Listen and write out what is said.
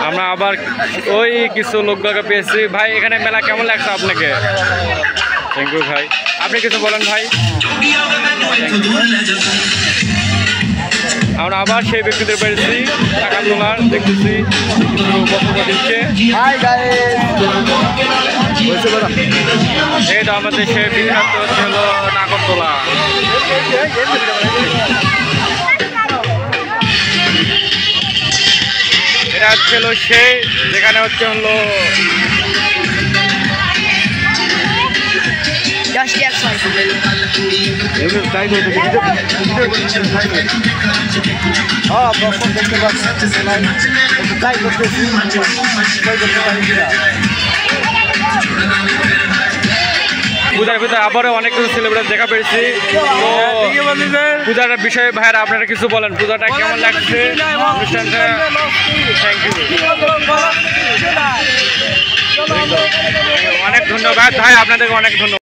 আমরা আবার ওই কিছু লোককে পেয়েছি। ভাই এখানে মেলা কেমন লাগছে আপনাকে? থ্যাংক ইউ ভাই। আপনি কিছু বলেন ভাই। আমরা আবার সেই ব্যক্তিদের পেয়েছি টাকা তোলার, দেখতেছি বক্তব্য দিচ্ছে। এটা আমাদের সেই বিখ্যাত ছিল নাগরদোলা। এটা ছিল সেই যেখানে হচ্ছে হলো পূজার ভিতরে আবারও অনেক কিছু সেলিব্রেট দেখা পেয়েছি। পূজার বিষয়ে ভাইয়েরা আপনারা কিছু বলেন, পূজাটা কেমন লাগছে অনুষ্ঠানটা? থ্যাংক ইউ, অনেক ধন্যবাদ ভাই, আপনাদেরকে অনেক ধন্যবাদ।